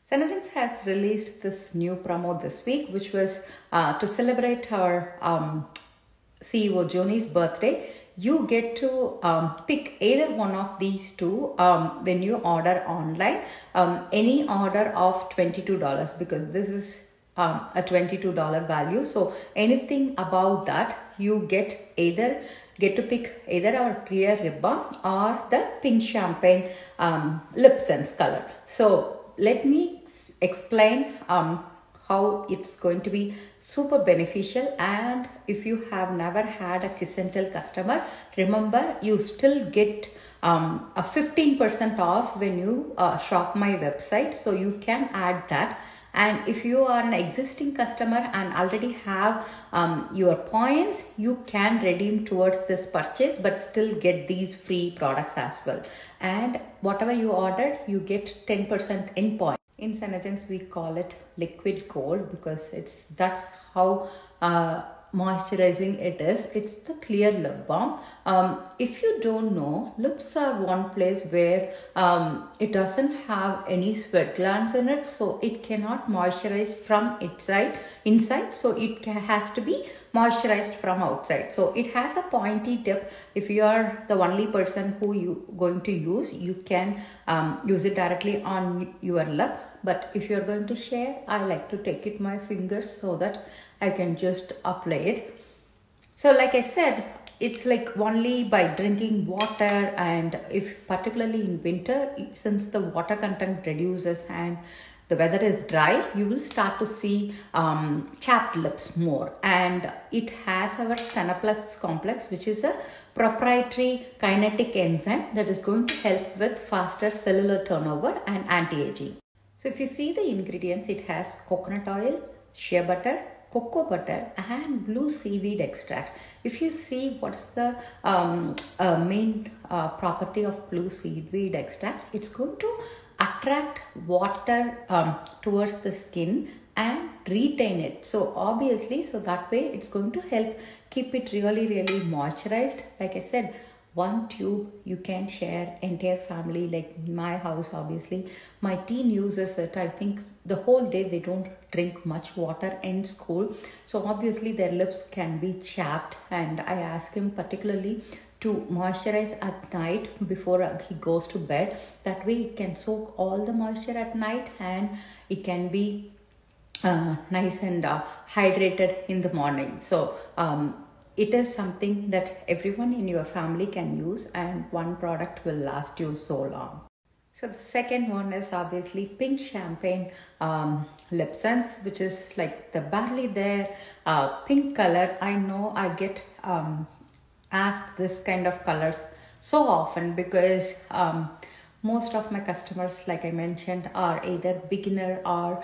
Senegence has released this new promo this week, which was to celebrate our CEO Joni's birthday. You get to pick either one of these two when you order online. Any order of $22, because this is a $22 value. So anything above that, you get to pick either our clear lip balm or the pink champagne LipSense color. So let me explain how it's going to be super beneficial. And if you have never had a kiss and tell customer, remember you still get a 15% off when you shop my website, so you can add that. And if you are an existing customer and already have your points, you can redeem towards this purchase but still get these free products as well. And whatever you ordered, you get 10% in points. In Senegence, we call it liquid gold because that's how moisturizing it is. It's the clear lip balm. If you don't know, lips are one place where it doesn't have any sweat glands in it, so it cannot moisturize from inside, so it has to be moisturized from outside. So it has a pointy tip. If you are the only person who you going to use, you can use it directly on your lip. But if you're going to share, I like to take it my fingers so that I can just apply it. So like I said, it's like only by drinking water, and if particularly in winter, since the water content reduces and the weather is dry, you will start to see chapped lips more. And it has our Senaplex complex, which is a proprietary kinetic enzyme that is going to help with faster cellular turnover and anti-aging. So if you see the ingredients, it has coconut oil, shea butter, cocoa butter and blue seaweed extract. If you see what's the main property of blue seaweed extract, it's going to attract water towards the skin and retain it. So obviously, so that way it's going to help keep it really moisturized. Like I said, one tube you can share entire family. Like my house, obviously my teen uses it. I think the whole day they don't drink much water in school, so obviously their lips can be chapped, and I ask him particularly to moisturize at night before he goes to bed. That way it can soak all the moisture at night and it can be nice and hydrated in the morning. So it is something that everyone in your family can use, and one product will last you so long. So the second one is obviously pink champagne LipSense, which is like the barely there pink color. I know I get asked this kind of colors so often because most of my customers, like I mentioned, are either beginner or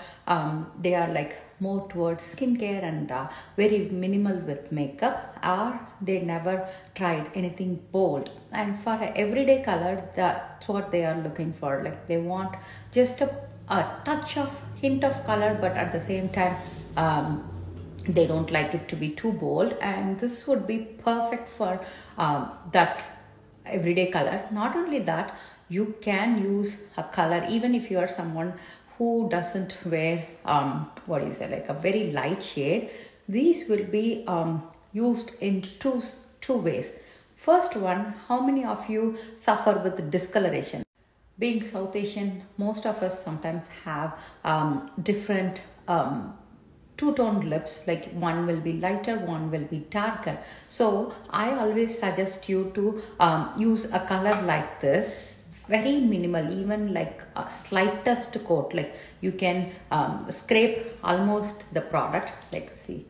they are like more towards skincare and very minimal with makeup, or they never tried anything bold. And for an everyday color, that's what they are looking for. Like they want just a touch of hint of color, but at the same time they don't like it to be too bold, and this would be perfect for that everyday color. Not only that, you can use a color even if you are someone who doesn't wear like a very light shade. These will be used in two ways. First one, how many of you suffer with discoloration? Being South Asian, most of us sometimes have different two-toned lips, like one will be lighter, one will be darker. So I always suggest you to use a color like this, very minimal, even like a slightest coat. Like you can scrape almost the product, like see,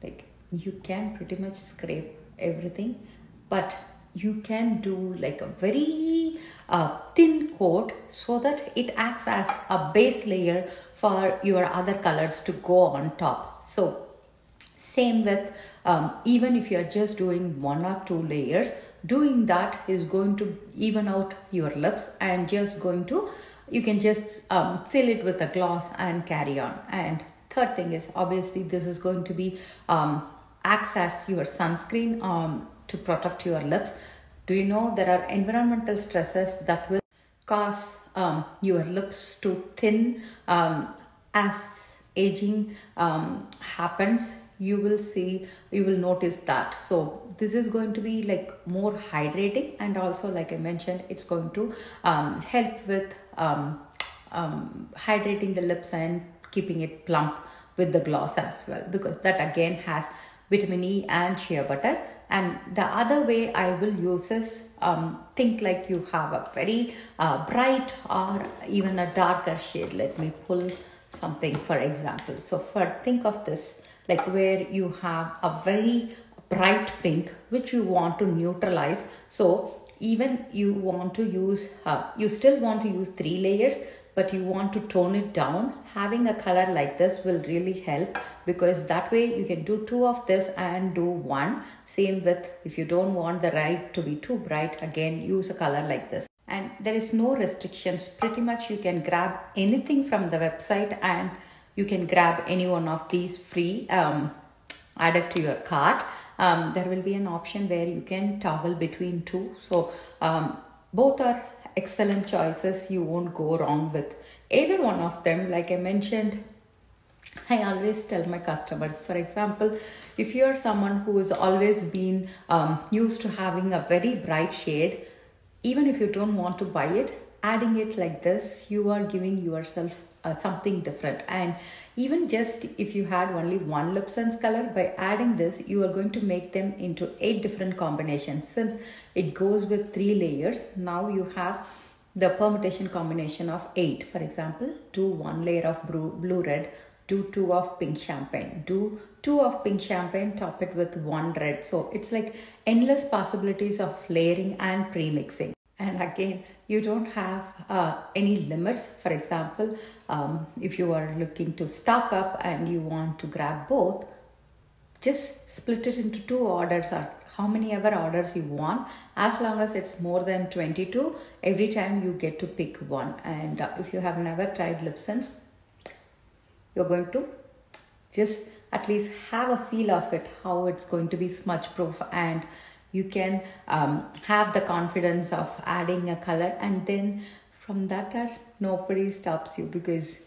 like you can pretty much scrape everything, but you can do like a very thin coat so that it acts as a base layer for your other colors to go on top. So same with even if you are just doing 1 or 2 layers, doing that is going to even out your lips and just going to, you can just fill it with a gloss and carry on. And third thing is obviously this is going to be acts as your sunscreen to protect your lips. Do you know there are environmental stresses that will cause your lips to thin as aging happens. You will notice that. So this is going to be like more hydrating, and also like I mentioned, it's going to help with hydrating the lips and keeping it plump with the gloss as well, because that again has vitamin E and shea butter. And the other way I will use is, think like you have a very bright or even a darker shade. Let me pull something for example. So think of this like where you have a very bright pink which you want to neutralize. So even you want to use, you still want to use 3 layers, but you want to tone it down. Having a color like this will really help, because that way you can do 2 of this and do 1. Same with if you don't want the light to be too bright, again use a color like this. And there is no restrictions. Pretty much you can grab anything from the website and you can grab any one of these free, added to your cart. There will be an option where you can toggle between 2. So both are excellent choices. You won't go wrong with either one of them. Like I mentioned, I always tell my customers, for example, if you're someone who has always been used to having a very bright shade, even if you don't want to buy it, adding it like this, you are giving yourself something different. And even just if you had only one LipSense color, by adding this, you are going to make them into 8 different combinations. Since it goes with 3 layers, now you have the permutation combination of 8. For example, do 1 layer of blue red, do 2 of pink champagne, do 2 of pink champagne, top it with 1 red. So it's like endless possibilities of layering and pre-mixing. And again, you don't have any limits. For example, if you are looking to stock up and you want to grab both, just split it into 2 orders or how many ever orders you want. As long as it's more than 22, every time you get to pick one. And if you have never tried LipSense, you're going to just at least have a feel of it, how it's going to be smudge proof, and you can have the confidence of adding a color, and then from that nobody stops you, because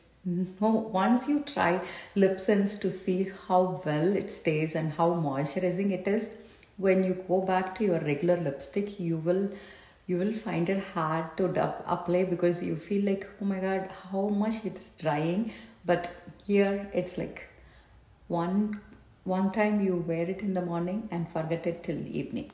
once you try LipSense to see how well it stays and how moisturizing it is, when you go back to your regular lipstick, you will find it hard to apply, because you feel like, oh my god, how much it's drying. But here it's like one time you wear it in the morning and forget it till evening.